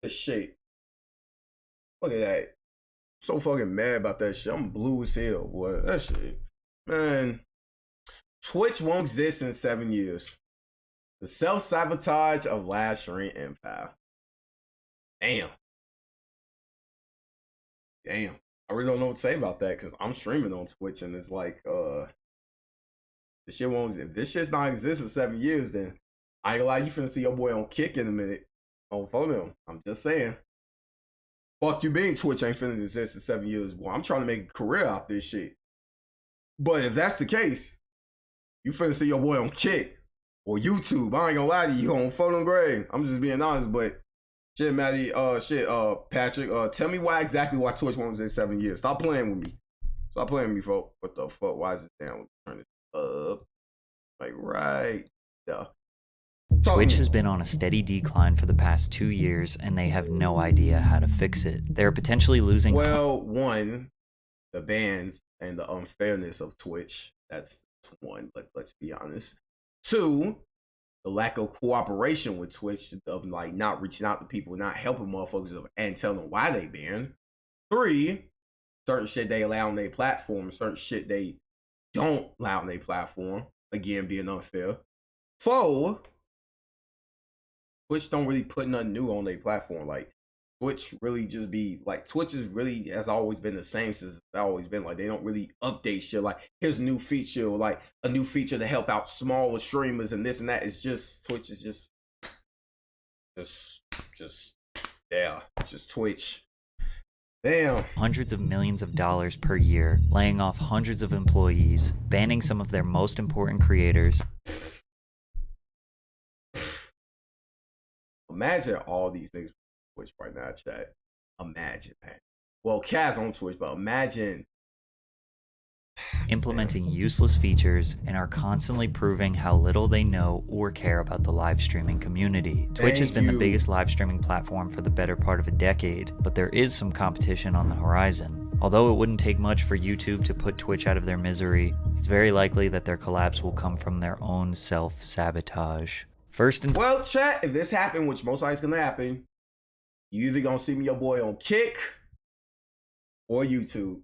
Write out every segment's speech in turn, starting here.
This shit. Look at that. So fucking mad about that shit. I'm blue as hell, boy. That shit. Man, Twitch won't exist in 7 years. The self-sabotage of live stream empire. Damn. Damn. I really don't know what to say about that because I'm streaming on Twitch and it's like, this shit won't exist. If this shit's not exist in 7 years, then I ain't gonna lie, you finna see your boy on Kick in a minute. On phone. I'm just saying. Fuck you being Twitch ain't finna exist in 7 years, boy. I'm trying to make a career out this shit. But if that's the case, you finna see your boy on Kick or YouTube. I ain't gonna lie to you on Photo Grave. I'm just being honest, but shit, Maddie, Patrick, tell me why Twitch won't exist in 7 years. Stop playing with me. Stop playing with me, folks. What the fuck? Why is it down? Turn it up. Like right there. Twitch has been on a steady decline for the past 2 years, and they have no idea how to fix it. They're potentially losing. Well, one, the bans and the unfairness of Twitch. That's one. Let's be honest. Two, the lack of cooperation with Twitch of like not reaching out to people, not helping motherfuckers and telling them why they banned. Three, certain shit they allow on their platform, certain shit they don't allow on their platform. Again, being unfair. Four, Twitch don't really put nothing new on their platform. Like Twitch really just be like Twitch is really has always been the same since it's always been. Like they don't really update shit. Like here's a new feature, or like a new feature to help out smaller streamers and this and that. It's just Twitch is just yeah, just Twitch. Damn. Hundreds of millions of dollars per year, laying off hundreds of employees, banning some of their most important creators. Imagine all these things on Twitch right now, chat. Imagine that. Well, Kaz on Twitch, but imagine implementing useless features and are constantly proving how little they know or care about the live streaming community. Twitch has been the biggest live streaming platform for the better part of a decade, but there is some competition on the horizon. Although it wouldn't take much for YouTube to put Twitch out of their misery, it's very likely that their collapse will come from their own self-sabotage. Well, chat, if this happened, which most likely is gonna happen, you either gonna see me your boy on Kick or YouTube.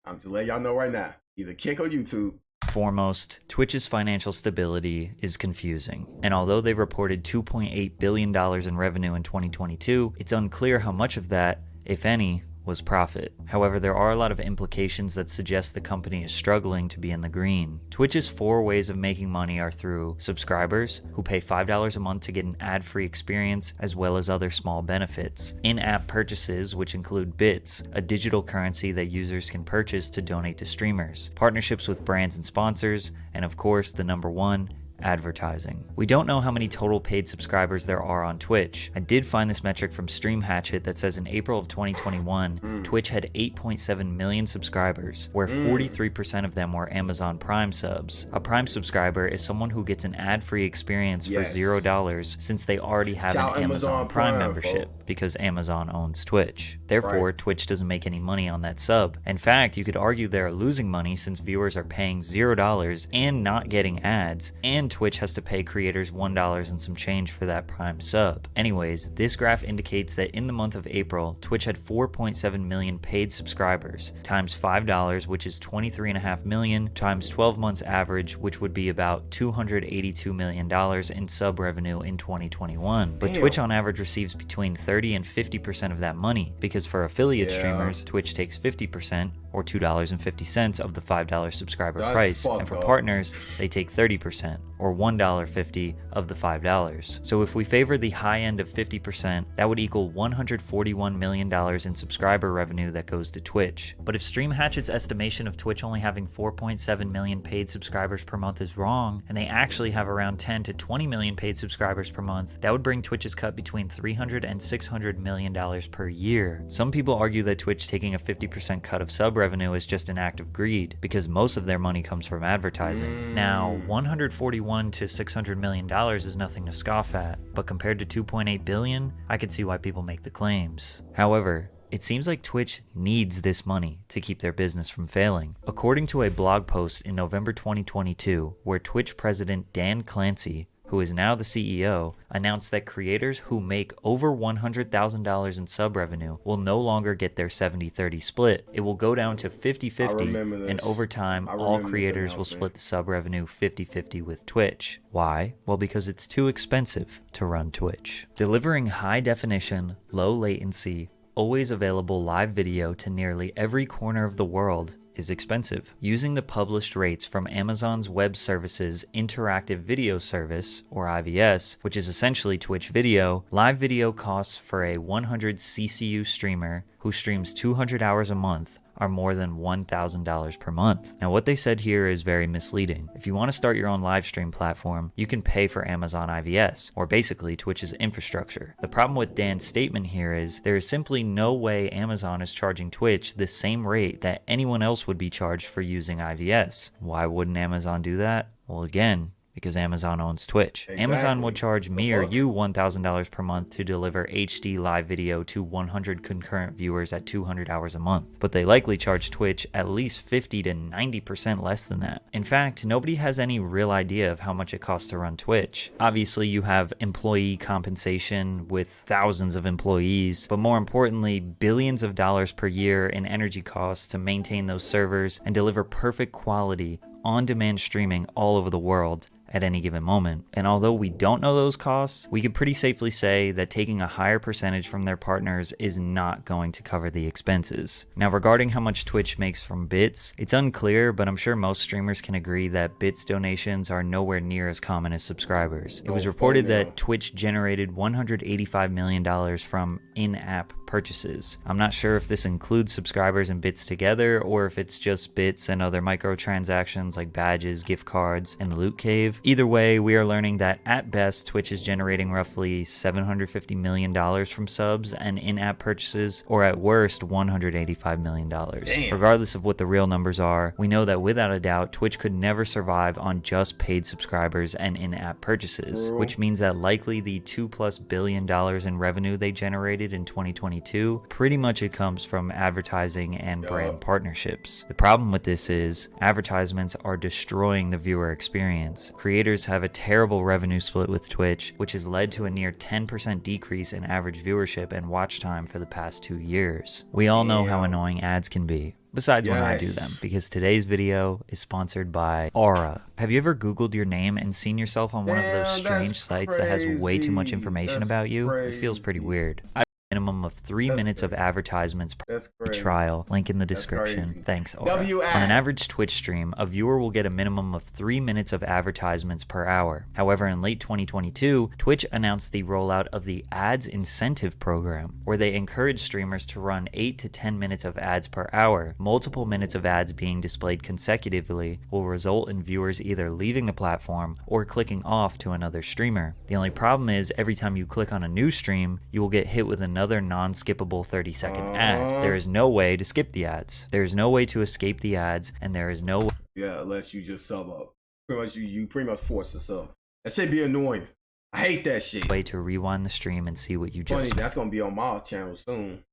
I'm just letting y'all know right now, either Kick or YouTube. Foremost, Twitch's financial stability is confusing, and although they reported $2.8 billion in revenue in 2022, it's unclear how much of that, if any, was profit. However, there are a lot of implications that suggest the company is struggling to be in the green. Twitch's 4 ways of making money are through subscribers, who pay $5 a month to get an ad-free experience, as well as other small benefits. In-app purchases, which include bits, a digital currency that users can purchase to donate to streamers. Partnerships with brands and sponsors, and of course, the number one, advertising. We don't know how many total paid subscribers there are on Twitch. I did find this metric from Stream Hatchet that says in April of 2021, Twitch had 8.7 million subscribers, where 43% of them were Amazon Prime subs. A Prime subscriber is someone who gets an ad-free experience for $0 since they already have an Amazon Prime membership because Amazon owns Twitch. Therefore, Twitch doesn't make any money on that sub. In fact, you could argue they're losing money since viewers are paying $0 and not getting ads, and Twitch has to pay creators $1 and some change for that Prime sub. Anyways, this graph indicates that in the month of April, Twitch had 4.7 million paid subscribers, times $5, which is 23.5 million, times 12 months average, which would be about $282 million in sub revenue in 2021. But Twitch on average receives between 30 and 50% of that money, because for affiliate streamers, Twitch takes 50%, or $2.50 of the $5 subscriber price, and for partners, they take 30%, or $1.50 of the $5. So if we favor the high end of 50%, that would equal $141 million in subscriber revenue that goes to Twitch. But if Stream Hatchet's estimation of Twitch only having 4.7 million paid subscribers per month is wrong, and they actually have around 10 to 20 million paid subscribers per month, that would bring Twitch's cut between $300 and $600 million per year. Some people argue that Twitch taking a 50% cut of sub revenue is just an act of greed, because most of their money comes from advertising. Now, $141 to $600 million is nothing to scoff at, but compared to $2.8 billion, I could see why people make the claims. However, it seems like Twitch needs this money to keep their business from failing. According to a blog post in November 2022, where Twitch president Dan Clancy who is now the CEO, announced that creators who make over $100,000 in sub revenue will no longer get their 70-30 split. It will go down to 50-50, and over time, all creators will split the sub revenue 50-50 with Twitch. Why? Well, because it's too expensive to run Twitch. Delivering high definition, low latency, always available live video to nearly every corner of the world is expensive. Using the published rates from Amazon's Web Services Interactive Video Service, or IVS, which is essentially Twitch video, live video costs for a 100 CCU streamer who streams 200 hours a month are more than $1,000 per month. Now, what they said here is very misleading. If you want to start your own live stream platform, you can pay for Amazon IVS, or basically Twitch's infrastructure. The problem with Dan's statement here is there is simply no way Amazon is charging Twitch the same rate that anyone else would be charged for using IVS. Why wouldn't Amazon do that? Well, again, because Amazon owns Twitch. Exactly. Amazon would charge me or you $1,000 per month to deliver HD live video to 100 concurrent viewers at 200 hours a month, but they likely charge Twitch at least 50 to 90% less than that. In fact, nobody has any real idea of how much it costs to run Twitch. Obviously, you have employee compensation with thousands of employees, but more importantly, billions of dollars per year in energy costs to maintain those servers and deliver perfect quality on-demand streaming all over the world at any given moment. And although we don't know those costs, we could pretty safely say that taking a higher percentage from their partners is not going to cover the expenses. Now, regarding how much Twitch makes from bits, it's unclear, but I'm sure most streamers can agree that bits donations are nowhere near as common as subscribers. It was reported that Twitch generated $185 million from in-app purchases. I'm not sure if this includes subscribers and bits together, or if it's just bits and other microtransactions like badges, gift cards, and the loot cave. Either way, we are learning that at best, Twitch is generating roughly $750 million from subs and in-app purchases, or at worst, $185 million. Damn. Regardless of what the real numbers are, we know that without a doubt, Twitch could never survive on just paid subscribers and in-app purchases, which means that likely the $2+ billion in revenue they generated in 2022, pretty much it comes from advertising and brand partnerships. The problem with this is advertisements are destroying the viewer experience. Creators have a terrible revenue split with Twitch, which has led to a near 10% decrease in average viewership and watch time for the past 2 years. We all know how annoying ads can be. Besides when I do them, because today's video is sponsored by Aura. Have you ever Googled your name and seen yourself on one of those strange sites that has way too much information about you? It feels pretty weird. Minimum of 3 minutes of advertisements per trial. Link in the description. Thanks, Aura. On an average Twitch stream, a viewer will get a minimum of 3 minutes of advertisements per hour. However, in late 2022, Twitch announced the rollout of the Ads Incentive Program, where they encourage streamers to run 8 to 10 minutes of ads per hour. Multiple minutes of ads being displayed consecutively will result in viewers either leaving the platform or clicking off to another streamer. The only problem is every time you click on a new stream, you will get hit with another non-skippable 30-second ad. There is no way to skip the ads. There is no way to escape the ads, and there is no way. Yeah, unless you just sub up. Pretty much you pretty much force to sub. That should be annoying. I hate that shit. Way to rewind the stream and see what you just. That's gonna be on my channel soon,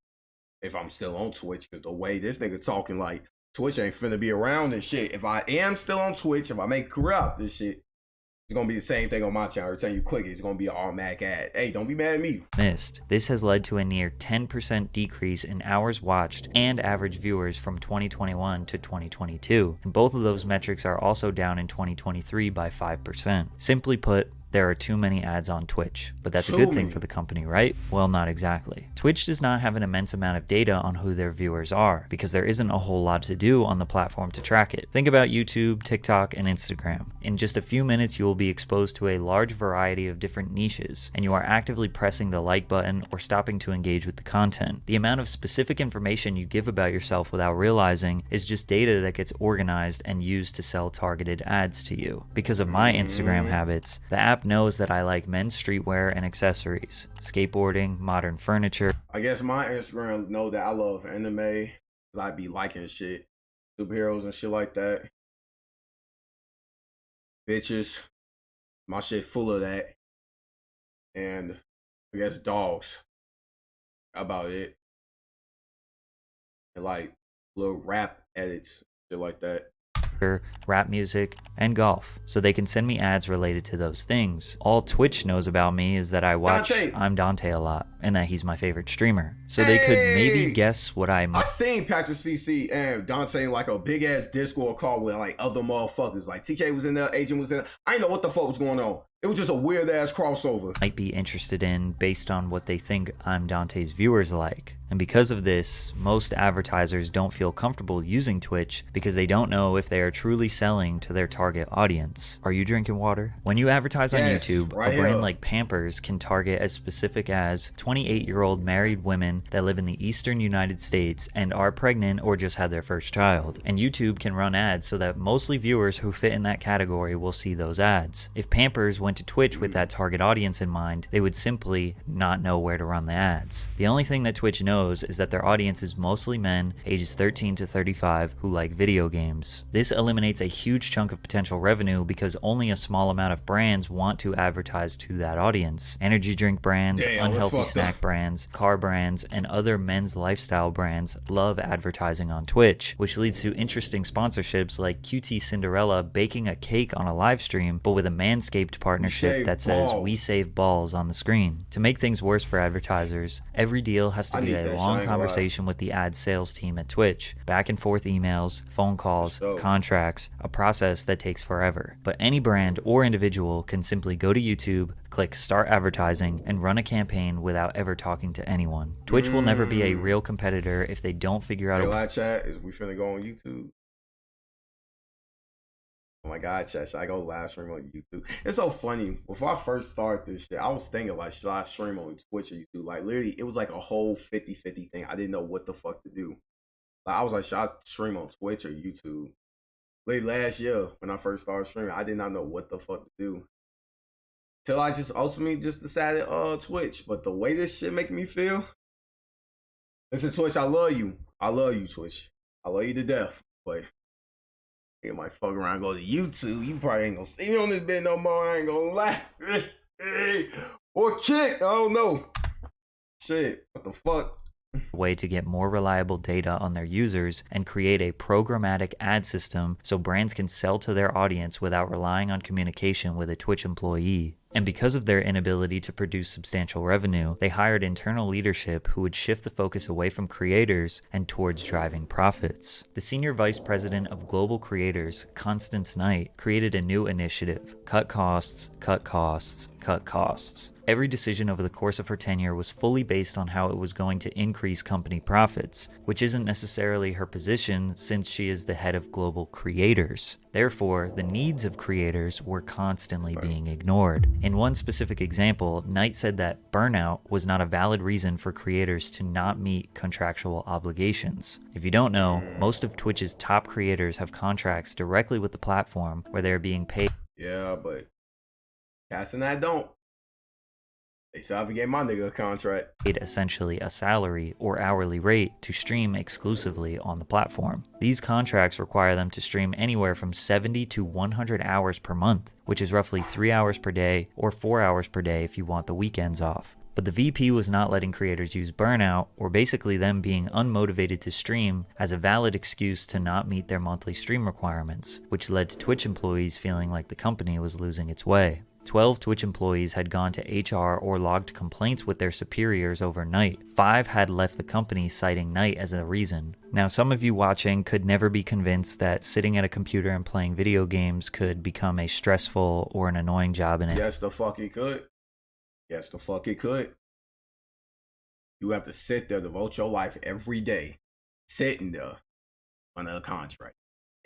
if I'm still on Twitch. Because the way this nigga talking, like Twitch ain't finna be around and shit. If I am still on Twitch, if I make a career out this shit, it's gonna be the same thing on my channel. Every time you click it, it's gonna be an automatic ad. Hey, don't be mad at me. Missed. This has led to a near 10% decrease in hours watched and average viewers from 2021 to 2022. And both of those metrics are also down in 2023 by 5%. Simply put, there are too many ads on Twitch, but that's a good thing for the company, right? Well, not exactly. Twitch does not have an immense amount of data on who their viewers are, because there isn't a whole lot to do on the platform to track it. Think about YouTube, TikTok, and Instagram. In just a few minutes, you will be exposed to a large variety of different niches, and you are actively pressing the like button or stopping to engage with the content. The amount of specific information you give about yourself without realizing is just data that gets organized and used to sell targeted ads to you. Because of my Instagram habits, the app knows that I like men's streetwear and accessories, skateboarding, modern furniture. I guess my Instagram know that I love anime, cause I be liking shit, superheroes and shit like that. Bitches, my shit full of that, and I guess dogs. About it, and like little rap edits, shit like that. rap music, and golf, so they can send me ads related to those things. All Twitch knows about me is that I watch I'm Dante a lot, and that he's my favorite streamer. So they could maybe guess what I seen Patrick CC and Dante in like a big ass Discord call with like other motherfuckers. Like TK was in there, Agent was in there. I didn't know what the fuck was going on. It was just a weird ass crossover. Might be interested in based on what they think I'm Dante's viewers like. And because of this, most advertisers don't feel comfortable using Twitch because they don't know if they are truly selling to their target audience. Are you drinking water? When you advertise on YouTube, a brand like Pampers can target as specific as 28-year-old married women that live in the eastern United States and are pregnant or just had their first child. And YouTube can run ads so that mostly viewers who fit in that category will see those ads. If Pampers went to Twitch with that target audience in mind, they would simply not know where to run the ads. The only thing that Twitch knows is that their audience is mostly men ages 13 to 35 who like video games. This eliminates a huge chunk of potential revenue because only a small amount of brands want to advertise to that audience. Energy drink brands, unhealthy snack brands, car brands, and other men's lifestyle brands love advertising on Twitch, which leads to interesting sponsorships like QT Cinderella baking a cake on a live stream, but with a Manscaped partnership that says "We save balls" on the screen. To make things worse for advertisers, every deal has to be a long conversation with the ad sales team at Twitch, back and forth emails, phone calls, contracts, a process that takes forever. But any brand or individual can simply go to YouTube, click start advertising, and run a campaign without ever talking to anyone. Twitch will never be a real competitor if they don't figure out live chat. Is we finna go on YouTube? Oh my god, chat, should I go live stream on YouTube? It's so funny. Before I first started this shit, I was thinking like, should I stream on Twitch or YouTube? Like literally, it was like a whole 50-50 thing. I didn't know what the fuck to do. Like I was like, should I stream on Twitch or YouTube? Late last year, when I first started streaming, I did not know what the fuck to do. Till I just ultimately just decided Twitch. But the way this shit making me feel, listen, Twitch, I love you. I love you, Twitch. I love you to death. But you might fuck around and go to YouTube. You probably ain't gonna see me on this bed no more. I ain't gonna lie. Or kick. I don't know. Shit. What the fuck? Way to get more reliable data on their users and create a programmatic ad system so brands can sell to their audience without relying on communication with a Twitch employee. And because of their inability to produce substantial revenue, they hired internal leadership who would shift the focus away from creators and towards driving profits. The senior vice president of global creators, Constance Knight, created a new initiative: cut costs, cut costs, cut costs. Every decision over the course of her tenure was fully based on how it was going to increase company profits, which isn't necessarily her position since she is the head of global creators. Therefore, the needs of creators were constantly being ignored. In one specific example, Knight said that burnout was not a valid reason for creators to not meet contractual obligations. If you don't know, most of Twitch's top creators have contracts directly with the platform where they're being paid. Yeah, but Cass and I don't. They still have to get my nigga a contract. Essentially a salary or hourly rate to stream exclusively on the platform. These contracts require them to stream anywhere from 70 to 100 hours per month, which is roughly 3 hours per day or 4 hours per day if you want the weekends off. But the VP was not letting creators use burnout, or basically them being unmotivated to stream, as a valid excuse to not meet their monthly stream requirements, which led to Twitch employees feeling like the company was losing its way. 12 Twitch employees had gone to HR or logged complaints with their superiors overnight. 5 had left the company citing Knight as a reason. Now, some of you watching could never be convinced that sitting at a computer and playing video games could become a stressful or an annoying job in it. Yes, the fuck it could. Yes, the fuck it could. You have to sit there, devote your life every day, sitting there under a contract.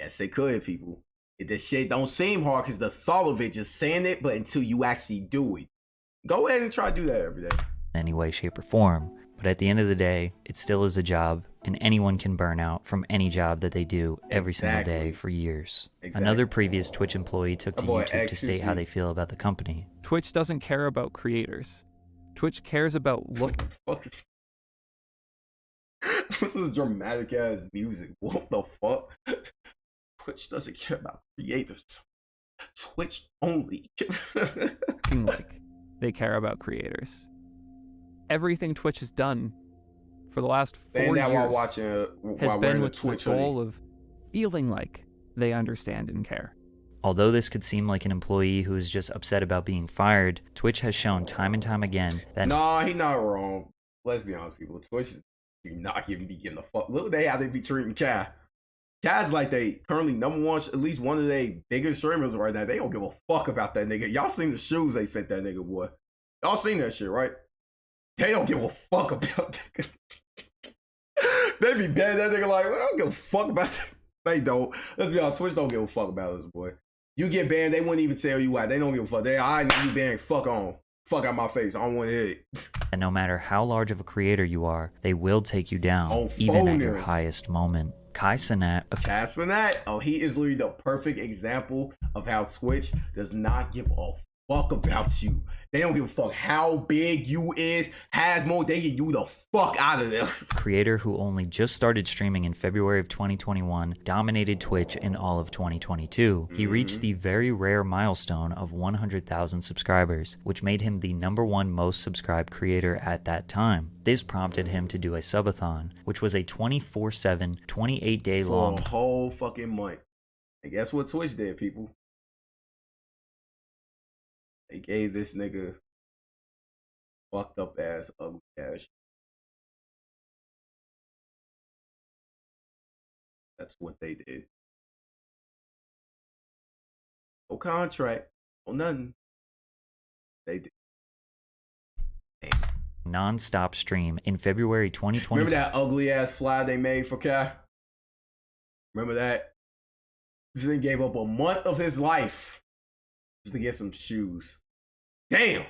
Yes, it could, people. This shit don't seem hard because the thought of it, just saying it, but until you actually do it. Go ahead and try to do that every day. In any way, shape, or form. But at the end of the day, it still is a job, and anyone can burn out from any job that they do every single day for years. Another previous Twitch employee took to YouTube to state how they feel about the company. Twitch doesn't care about creators. Twitch cares about This is dramatic ass music. What the fuck? Twitch doesn't care about creators. Twitch only. like they care about creators. Everything Twitch has done for the last 4 years while watching, has been with the goal of feeling like they understand and care. Although this could seem like an employee who is just upset about being fired, Twitch has shown time and time again that Nah, he not wrong. Let's be honest, people. Twitch is not be getting a fuck. Look at how they be treating Kai. Kai's like they currently number one, at least one of their biggest streamers right now. They don't give a fuck about that nigga. Y'all seen the shoes they sent that nigga, boy. Y'all seen that shit, right? They don't give a fuck about that. They be bad that nigga like, I don't give a fuck about that. They don't. Let's be honest, Twitch don't give a fuck about this, boy. You get banned, they wouldn't even tell you why. They don't give a fuck. I know you banned, fuck on. Fuck out my face. I don't want to hit it. and no matter how large of a creator you are, they will take you down, On even phone at your now. highest moment. Kai Cenat, He is literally the perfect example of how Twitch does not give a fuck about you. They don't give a fuck how big you is, has more, they get you the fuck out of there. creator who only just started streaming in February of 2021, dominated Twitch in all of 2022. He reached the very rare milestone of 100,000 subscribers, which made him the #1 most subscribed creator at that time. This prompted him to do a subathon, which was a 24/7, 28-day long For a whole fucking month. And guess what Twitch did, people? They gave this nigga fucked up ass, ugly ass. That's what they did. No contract, no nothing. They did. non-stop stream in February 2020. Remember that ugly ass fly they made for Kai? Remember that? This nigga gave up a month of his life just to get some shoes. Damn.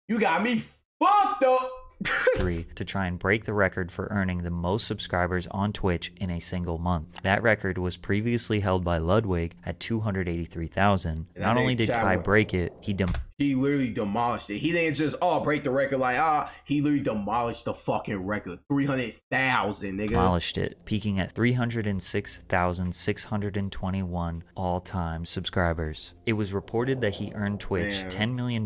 You got me fucked up. to try and break the record for earning the most subscribers on Twitch in a single month. That record was previously held by Ludwig at 283,000. Not only did Kai break it, he literally demolished it. He didn't just break the record like he literally demolished the fucking record. 300,000, nigga. Demolished it, peaking at 306,621 all-time subscribers. It was reported that he earned Twitch $10 million,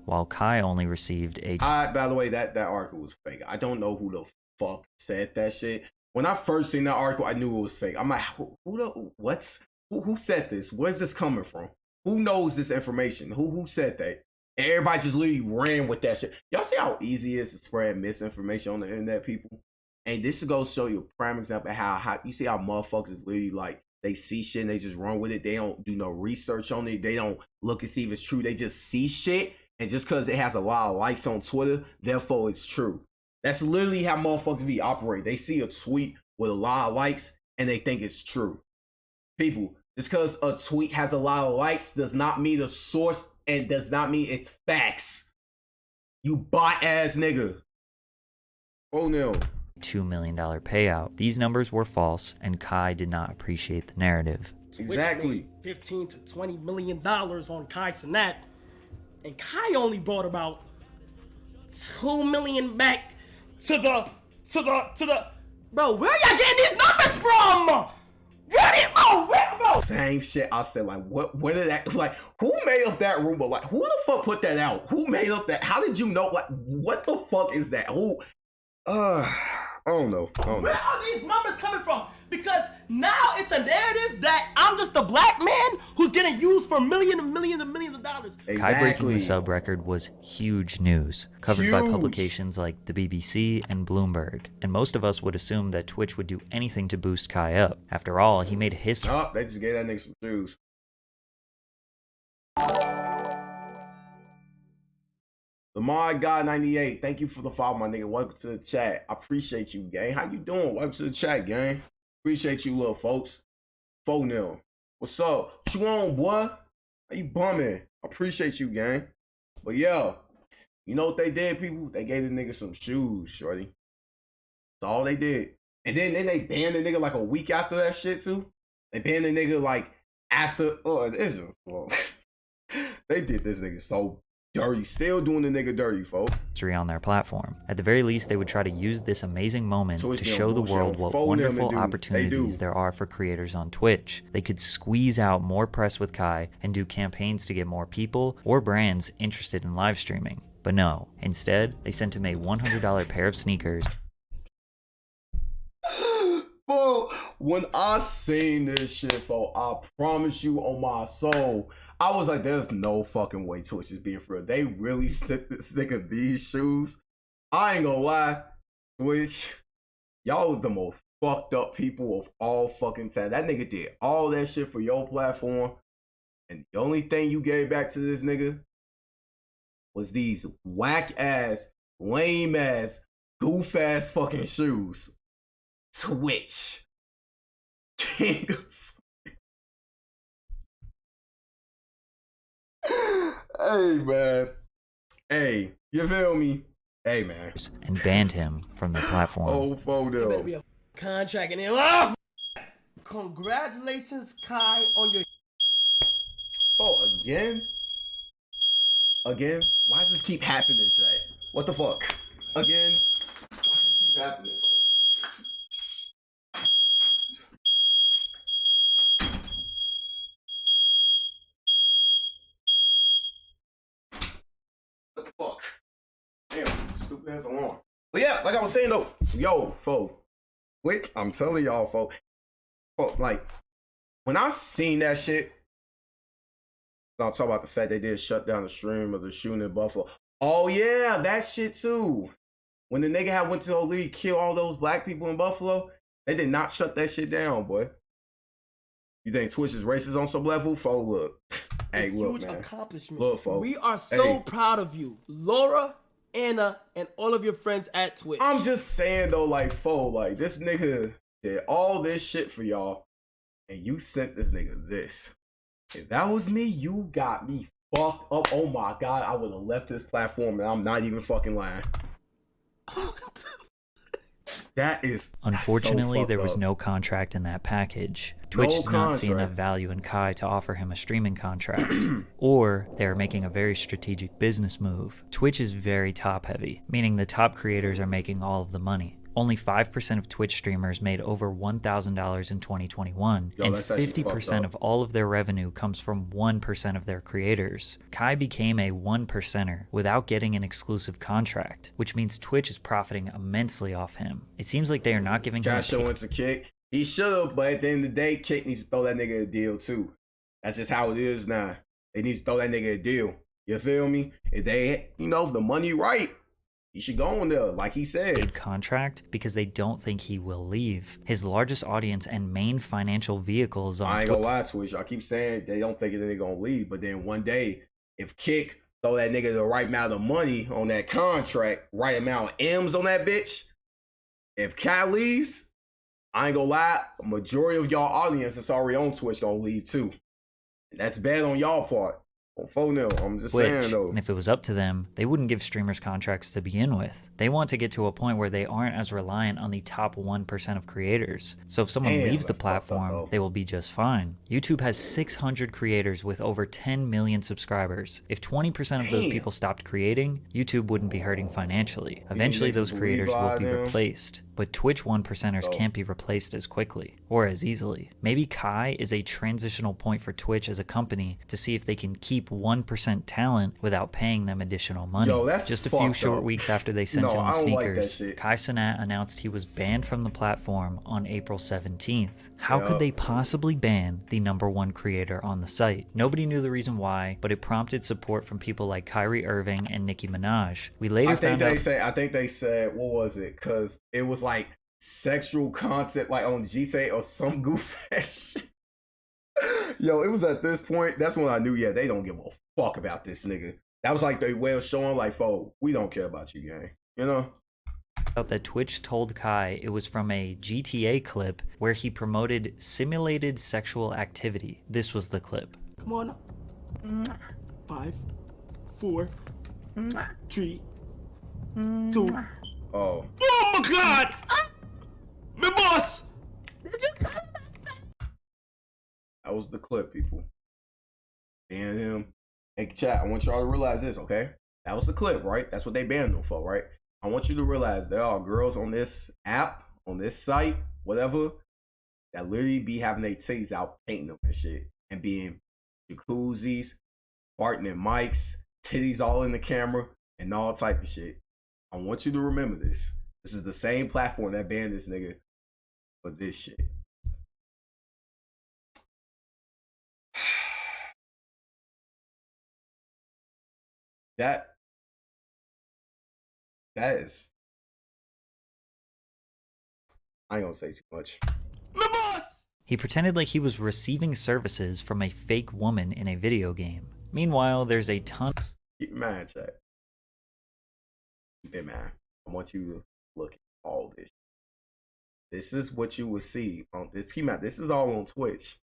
while Kai only received a... by the way, that article was fake. I don't know who the fuck said that shit. When I first seen that article, I knew it was fake. I'm like, who said this? Where's this coming from? Who knows this information? Who said that? And everybody just literally ran with that shit. Y'all see how easy it is to spread misinformation on the internet, people? And this goes show you a prime example of how you see how motherfuckers literally like they see shit and they just run with it. They don't do no research on it. They don't look and see if it's true. They just see shit. And just because it has a lot of likes on Twitter, therefore it's true. That's literally how motherfuckers be operating. They see a tweet with a lot of likes and they think it's true. People, just because a tweet has a lot of likes does not mean the source and does not mean it's facts. You bot ass nigga. Oh no. $2 million payout. These numbers were false, and Kai did not appreciate the narrative. Exactly. $15 to $20 million on Kai Cenat, and Kai only brought about $2 million back to the. Bro, where y'all getting these numbers from? Bro? Same shit. I said, like, where did that, like, who made up that rumor? Like, who the fuck put that out? Who made up that? How did you know? Like, what the fuck is that? Who? I don't know. Where are these numbers coming from? Because now it's a narrative that I'm just a black man who's getting used for millions and millions of dollars. Exactly. Kai breaking the sub record was huge news, covered by publications like the BBC and Bloomberg. And most of us would assume that Twitch would do anything to boost Kai up. After all, he made history. Oh, they just gave that nigga some shoes. Lamar God 98, thank you for the follow, my nigga. Welcome to the chat. I appreciate you, gang. How you doing? Welcome to the chat, gang. Appreciate you, little folks. Phone them. What's up? What you on, boy? How you bumming? I appreciate you, gang. But yeah, you know what they did, people? They gave the nigga some shoes, shorty. That's all they did. And then they banned the nigga like a week after that shit, too. They banned the nigga like after. Oh, this is well. They did this nigga so dirty, still doing the nigga dirty, folks. On their platform. At the very least, they would try to use this amazing moment to show the world what wonderful opportunities there are for creators on Twitch. They could squeeze out more press with Kai and do campaigns to get more people or brands interested in live streaming. But no, instead, they sent him a $100 pair of sneakers. Bro, when I seen this shit, fo, I promise you on my soul, I was like, there's no fucking way Twitch is being for real. They really sick this nigga these shoes. I ain't gonna lie, Twitch, y'all was the most fucked up people of all fucking time. That nigga did all that shit for your platform, and the only thing you gave back to this nigga was these whack ass, lame ass, goof ass fucking shoes. Twitch. King of... Hey, man. Hey, you feel me? Hey, man. And banned him from the platform. Oh, photo. Better be a contract and then. Oh! Congratulations, Kai, on your. Oh, again? Again? Why does this keep happening, Chat? What the fuck? Again? Why does this keep happening? What the fuck? Damn, stupid ass alarm. But yeah, like I was saying though, yo, fo, which I'm telling y'all, fo, like, when I seen that shit, I'll talk about the fact they did shut down the stream of the shooting in Buffalo. Oh yeah, that shit too. When the nigga had went to the league, kill all those black people in Buffalo, they did not shut that shit down, boy. You think Twitch is racist on some level? Fo, look. Hey, look, huge man. accomplishment. Look, folks. We are so Hey. proud of you, Laura, Anna, and all of your friends at Twitch. I'm just saying though, like, fo, like, this nigga did all this shit for y'all, and you sent this nigga this. If that was me, you got me fucked up. Oh my god, I would have left this platform, and I'm not even fucking lying. That is Unfortunately, so there was fucked up. no contract in that package. Twitch did not see enough contract. value in Kai to offer him a streaming contract. Or they are making a very strategic business move. Twitch is very top heavy, meaning the top creators are making all of the money. Only 5% of Twitch streamers made over $1,000 in 2021, Yo, and that's actually fucked 50% up. of all of their revenue comes from 1% of their creators. Kai became a 1%er without getting an exclusive contract, which means Twitch is profiting immensely off him. It seems like they are not giving him a Josh went to Kick. He should have, but at the end of the day, Kick needs to throw that nigga a deal too. That's just how it is now. They need to throw that nigga a deal. You feel me? If they, if the money right, he should go on there, like he said. contract because they don't think he will leave. His largest audience and main financial vehicle is on I ain't gonna lie, Twitch. I keep saying they don't think that they're gonna leave, but then one day, if Kick throw that nigga the right amount of money on that contract, right amount of M's on that bitch, if Kai leaves, I ain't gonna lie, a majority of y'all audience that's already on Twitch gonna leave too. And that's bad on y'all part. On 4-0, I'm just saying Twitch, though. and if it was up to them, they wouldn't give streamers contracts to begin with. They want to get to a point where they aren't as reliant on the top 1% of creators. So if someone Damn, leaves the that's fucked up, platform, though. they will be just fine. YouTube has 600 creators with over 10 million subscribers. If 20% of those Damn. people stopped creating, YouTube wouldn't be hurting financially. Eventually, makes those them creators will revive be them. replaced. But Twitch 1%ers can't be replaced as quickly or as easily. Maybe Kai is a transitional point for Twitch as a company to see if they can keep 1% talent without paying them additional money. Yo, that's Just a few fucked short up. weeks after they sent No, him the I don't like that sneakers, shit. Kai Cenat announced he was banned from the platform on April 17th. How Yup. could they possibly ban the #1 creator on the site? Nobody knew the reason why, but it prompted support from people like Kyrie Irving and Nicki Minaj. We later I think found out they said, what was it? Because it was like sexual content, like on GTA or some goof ass shit. Yo, it was at this point, that's when I knew, yeah, they don't give a fuck about this nigga. That was like their way of showing, like, fo, we don't care about you, gang. You know? out that Twitch told Kai it was from a GTA clip where he promoted simulated sexual activity. This was the clip. Come on up. 5, 4, 3, 2. Oh. Oh my god! My boss! That was the clip, people. Ban him. Hey, chat, I want y'all to realize this, okay? That was the clip, right? That's what they banned them for, right? I want you to realize there are girls on this app, on this site, whatever, that literally be having their titties out, painting them and shit, and being jacuzzis, farting in mics, titties all in the camera, and all type of shit. I want you to remember this. This is the same platform that banned this nigga for this shit. That is, I ain't gonna say too much. My boss! He pretended like he was receiving services from a fake woman in a video game. Meanwhile, there's a ton. Keep in mind, chat. Keep in mind. I want you to look at all this. This is what you will see on this. Keep in mind, this is all on Twitch.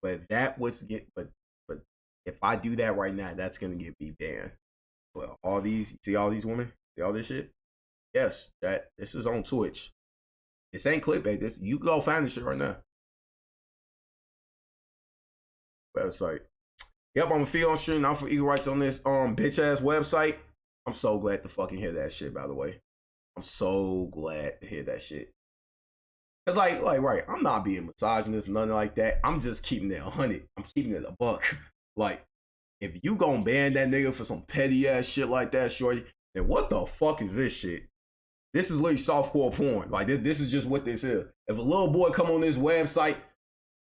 But that was but if I do that right now, that's gonna get me banned. Well, all these, see all these women, see all this shit. Yes, that this is on Twitch. This ain't clickbait. This you go find this shit right now. Website. Yep, I'm gonna feel on stream. I'm for equal rights on this bitch ass website. I'm so glad to fucking hear that shit. By the way, I'm so glad to hear that shit. Cause like right, I'm not being misogynist, nothing like that. I'm just keeping it 100. I'm keeping it a buck. Like, if you gonna ban that nigga for some petty ass shit like that, shorty, then what the fuck is this shit? This is literally softcore porn. Like this is just what this is. If a little boy come on this website,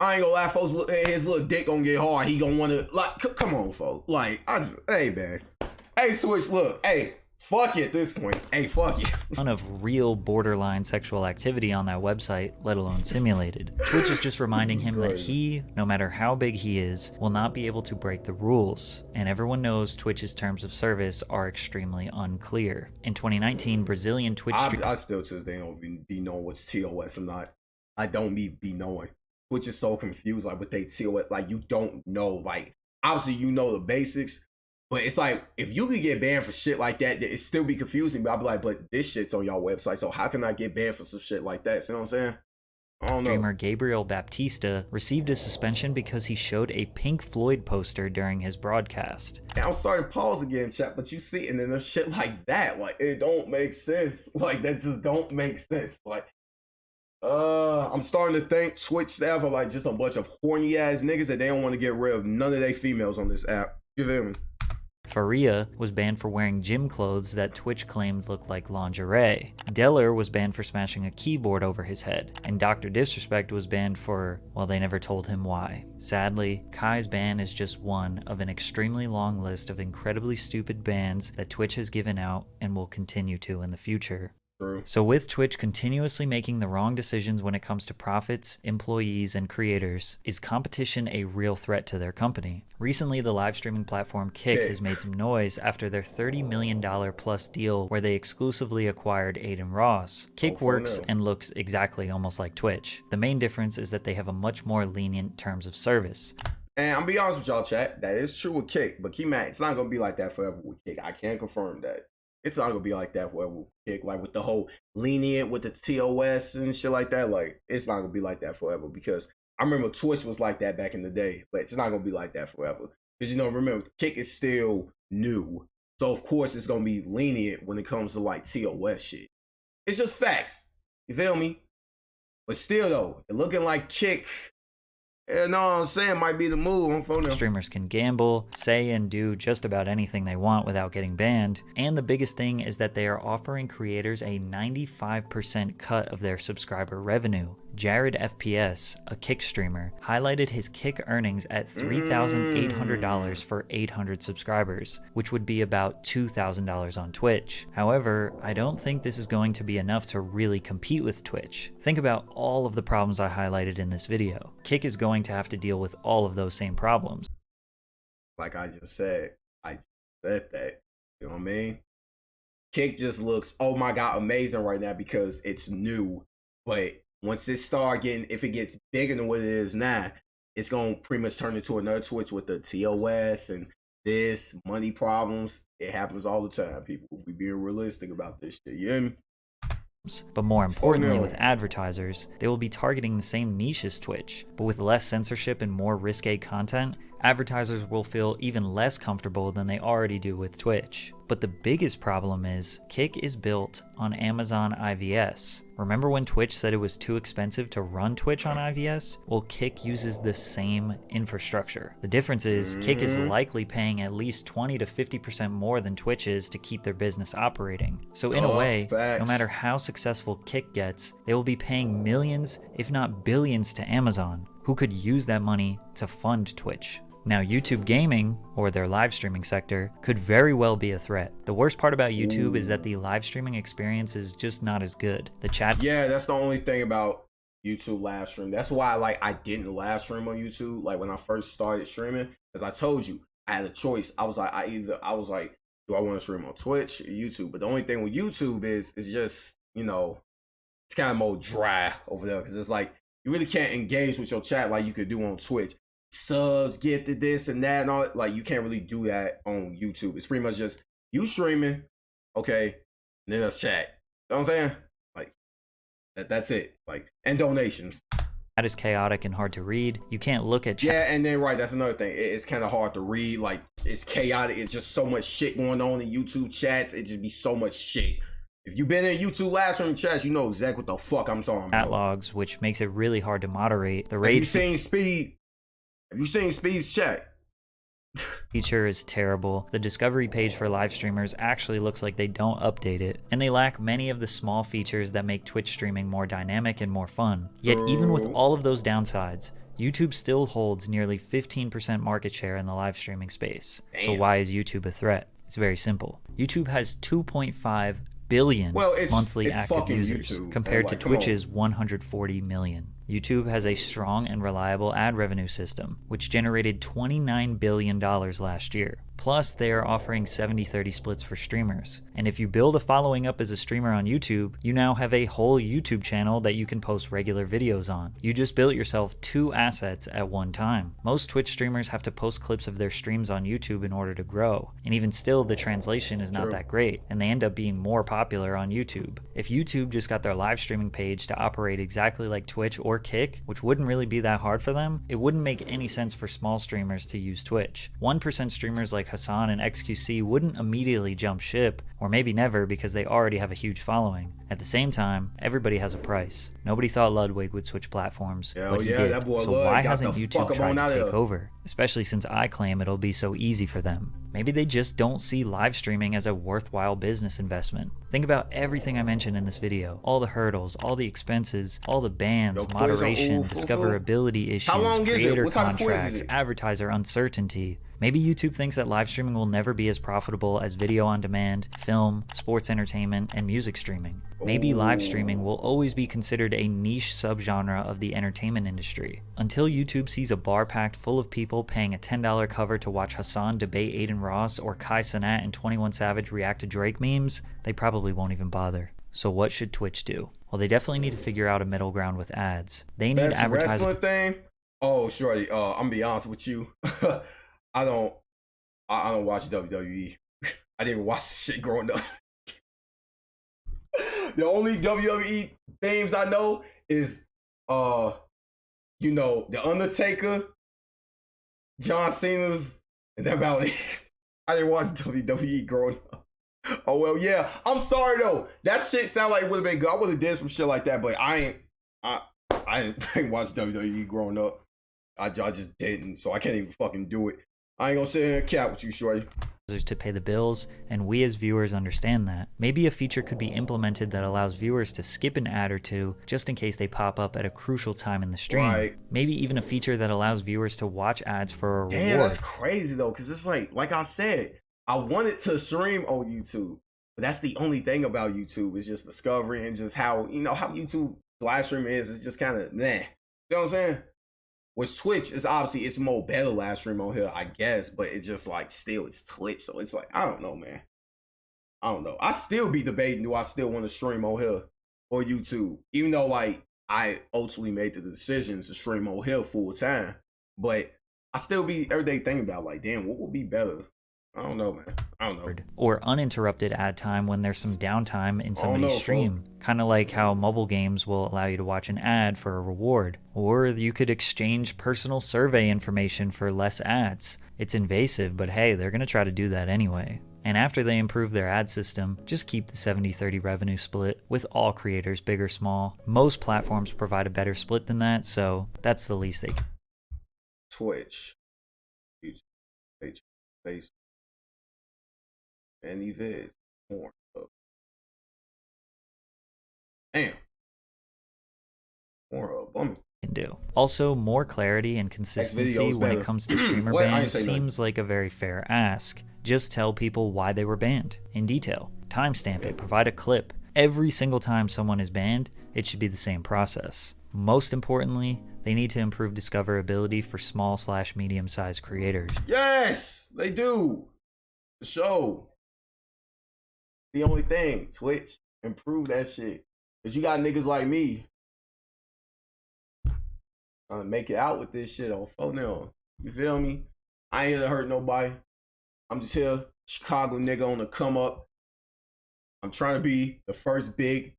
I ain't gonna lie, folks. His little dick gonna get hard. He gonna wanna like, come on, folks. Like, hey man, hey Switch, look, hey. Fuck it at this point. Hey, fuck it. Ton of real borderline sexual activity on that website, let alone simulated. Twitch is just reminding him that he, no matter how big he is, will not be able to break the rules. And everyone knows Twitch's terms of service are extremely unclear. In 2019, Brazilian Twitch I still to this day don't be knowing what's TOS or not. I don't be knowing. Twitch is so confused, like, with they TOS, like, you don't know, like, obviously you know the basics. But it's like, if you could get banned for shit like that, it still be confusing. But I'd be like, but this shit's on y'all website, so how can I get banned for some shit like that? See what I'm saying? I don't know. Streamer Gabriel Baptista received a suspension because he showed a Pink Floyd poster during his broadcast. Yeah, I'm sorry to pause again, chat, but you see, and then there's shit like that. Like, it don't make sense. Like, that just don't make sense. Like, I'm starting to think Twitch staff are like just a bunch of horny ass niggas that they don't want to get rid of none of their females on this app. You feel me? Faria was banned for wearing gym clothes that Twitch claimed looked like lingerie. Deller was banned for smashing a keyboard over his head. And Dr. Disrespect was banned for, well, they never told him why. Sadly, Kai's ban is just one of an extremely long list of incredibly stupid bans that Twitch has given out and will continue to in the future. So with Twitch continuously making the wrong decisions when it comes to profits, employees, and creators, is competition a real threat to their company? Recently, the live streaming platform Kick has made some noise after their $30 million plus deal where they exclusively acquired Aiden Ross. Kick works and looks exactly almost like Twitch. The main difference is that they have a much more lenient terms of service. And I'm gonna be honest with y'all, chat, that is true with Kick, but keep in mind, it's not gonna be like that forever with Kick. I can't confirm that. It's not gonna be like that forever with Kick, like with the whole lenient with the TOS and shit like that. Like, it's not gonna be like that forever, because I remember Twitch was like that back in the day, but it's not gonna be like that forever. Because, you know, remember, Kick is still new, so of course it's gonna be lenient when it comes to like TOS shit. It's just facts. You feel me? But still though, looking like Kick, you know what I'm saying, might be the move. Streamers can gamble, say and do just about anything they want without getting banned, and the biggest thing is that they are offering creators a 95% cut of their subscriber revenue. Jared FPS, a Kick streamer, highlighted his Kick earnings at $3,800 for 800 subscribers, which would be about $2,000 on Twitch. However, I don't think this is going to be enough to really compete with Twitch. Think about all of the problems I highlighted in this video. Kick is going to have to deal with all of those same problems. Like I just said, that. You know what I mean? Kick just looks, oh my god, amazing right now because it's new. But once it start getting, if it gets bigger than what it is now, it's going to pretty much turn into another Twitch with the TOS and this, money problems. It happens all the time, people. We being realistic about this shit, you hear me? But more importantly, with advertisers, they will be targeting the same niche as Twitch, but with less censorship and more risque content. advertisers will feel even less comfortable than they already do with Twitch. But the biggest problem is, Kick is built on Amazon IVS. Remember when Twitch said it was too expensive to run Twitch on IVS? Well, Kick uses the same infrastructure. The difference is, Kick is likely paying at least 20 to 50% more than Twitch is to keep their business operating. So in a way, no matter how successful Kick gets, they will be paying millions, if not billions, to Amazon, who could use that money to fund Twitch. Now, YouTube gaming, or their live streaming sector, could very well be a threat. The worst part about YouTube is that the live streaming experience is just not as good. The chat... Yeah, that's the only thing about YouTube live stream. That's why I didn't live stream on YouTube, like when I first started streaming. As I told you, I had a choice. I was like, do I want to stream on Twitch or YouTube? But the only thing with YouTube is just, you know, it's kind of more dry over there, because it's like, you really can't engage with your chat like you could do on Twitch. Subs, gifted, this and that, and all. Like, you can't really do that on YouTube. It's pretty much just you streaming, okay, and then a chat. You know what I'm saying? Like, that's it. Like, and donations. That is chaotic and hard to read. You can't look at chat. Yeah, and then right, that's another thing. It's kind of hard to read. Like, it's chaotic. It's just so much shit going on in YouTube chats. It just be so much shit. If you've been in YouTube live stream chats, you know exactly what the fuck I'm talking about. Chat logs, which makes it really hard to moderate. The Have raid you seen Speed? Have you seen Speed's chat? feature is terrible. The discovery page for live streamers actually looks like they don't update it, and they lack many of the small features that make Twitch streaming more dynamic and more fun. Yet even with all of those downsides, YouTube still holds nearly 15% market share in the live streaming space. Damn. So why is YouTube a threat? It's very simple. YouTube has 2.5 billion monthly active users compared to Twitch's 140 million. YouTube has a strong and reliable ad revenue system, which generated $29 billion last year. Plus, they are offering 70-30 splits for streamers. And if you build a following up as a streamer on YouTube, you now have a whole YouTube channel that you can post regular videos on. You just built yourself 2 assets at one time. Most Twitch streamers have to post clips of their streams on YouTube in order to grow. And even still, the translation is not that great, and they end up being more popular on YouTube. If YouTube just got their live streaming page to operate exactly like Twitch or Kick, which wouldn't really be that hard for them, it wouldn't make any sense for small streamers to use Twitch. 1% streamers like Hassan and XQC wouldn't immediately jump ship, or maybe never because they already have a huge following. At the same time, everybody has a price. Nobody thought Ludwig would switch platforms, but he did. That boy so Lud why got hasn't the YouTube fuck tried on to out take over? Especially since I claim it'll be so easy for them. Maybe they just don't see live streaming as a worthwhile business investment. Think about everything I mentioned in this video. All the hurdles, all the expenses, all the bans, moderation, discoverability issues, creator contracts, advertiser uncertainty. Maybe YouTube thinks that live streaming will never be as profitable as video on demand, film, sports entertainment, and music streaming. Maybe live streaming will always be considered a niche subgenre of the entertainment industry. Until YouTube sees a bar packed full of people paying a $10 cover to watch Hassan debate Aiden Ross or Kai Cenat and 21 Savage react to Drake memes, they probably won't even bother. So what should Twitch do? Well, they definitely need to figure out a middle ground with ads. They need advertisers. Wrestling thing? Oh, sure. I'm gonna be honest with you. I don't watch WWE. I didn't even watch this shit growing up. The only WWE themes I know is The Undertaker, John Cena's, and that about it. I didn't watch WWE growing up. Oh well, yeah. I'm sorry though. That shit sound like it would have been good. I would have did some shit like that, but I ain't watched WWE growing up. I just didn't, so I can't even fucking do it. I ain't gonna sit here and cap with you, shorty. To pay the bills, and we as viewers understand that. Maybe a feature could be implemented that allows viewers to skip an ad or two just in case they pop up at a crucial time in the stream. Right. Maybe even a feature that allows viewers to watch ads for a reward. Damn, that's crazy though, because it's like I said, I wanted to stream on YouTube, but that's the only thing about YouTube is just discovery and just how YouTube live streaming is. It's just kind of meh. You know what I'm saying? With Twitch, it's obviously it's more better live stream on here, I guess, but it's just like still it's Twitch, so it's like I don't know, man. I don't know. I still be debating, do I still want to stream on here or YouTube? Even though like I ultimately made the decision to stream on here full time, but I still be every day thinking about like, damn, what would be better? I don't know, man. I don't know. Or uninterrupted ad time when there's some downtime in somebody's stream. Kind of like how mobile games will allow you to watch an ad for a reward. Or you could exchange personal survey information for less ads. It's invasive, but hey, they're going to try to do that anyway. And after they improve their ad system, just keep the 70-30 revenue split with all creators, big or small. Most platforms provide a better split than that, so that's the least they can. Twitch, YouTube, Facebook, and vids, more. Damn. More bummy. Can do. Also, more clarity and consistency when it comes to streamer bans seems like a very fair ask. Just tell people why they were banned in detail. Timestamp it, provide a clip. Every single time someone is banned, it should be the same process. Most importantly, they need to improve discoverability for small/medium-sized creators. Yes, they do. The show. The only thing, Twitch, improve that shit. Cause you got niggas like me trying to make it out with this shit on phone now. You feel me? I ain't here to hurt nobody. I'm just here, Chicago nigga on the come up. I'm trying to be the first big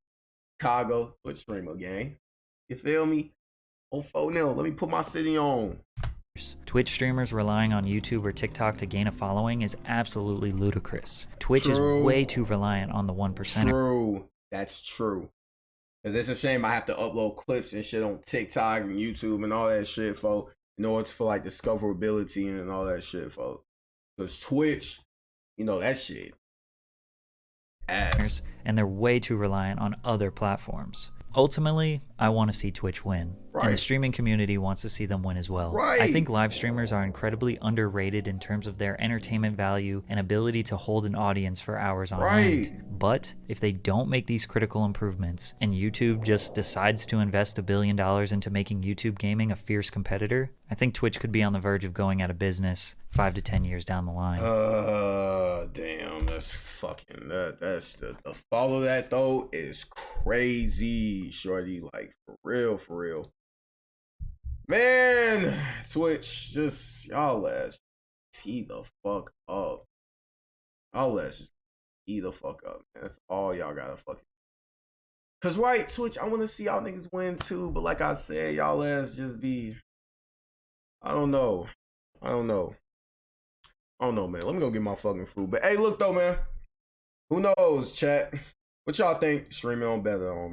Chicago Twitch streamer, gang. You feel me? On phone now, let me put my city on. Twitch streamers relying on YouTube or TikTok to gain a following is absolutely ludicrous. Twitch is way too reliant on the 1%. True. That's true. Cause it's a shame I have to upload clips and shit on TikTok and YouTube and all that shit, folks, in order for like discoverability and all that shit, folks. Cause Twitch, you know that shit. Ass. And they're way too reliant on other platforms. Ultimately, I want to see Twitch win, and the streaming community wants to see them win as well. I think live streamers are incredibly underrated in terms of their entertainment value and ability to hold an audience for hours on end. But if they don't make these critical improvements, and YouTube just decides to invest $1 billion into making YouTube gaming a fierce competitor, I think Twitch could be on the verge of going out of business 5 to 10 years down the line. Damn, that's fucking that's the follow that though is crazy, shorty. Like for real. Man, Twitch, just y'all ass tee the fuck up. Y'all ass just tee the fuck up, man. That's all y'all gotta fucking. Cause Twitch, I wanna see y'all niggas win too, but like I said, y'all ass just be. I don't know, man. Let me go get my fucking food. But hey, look though, man. Who knows, chat? What y'all think streaming on better on?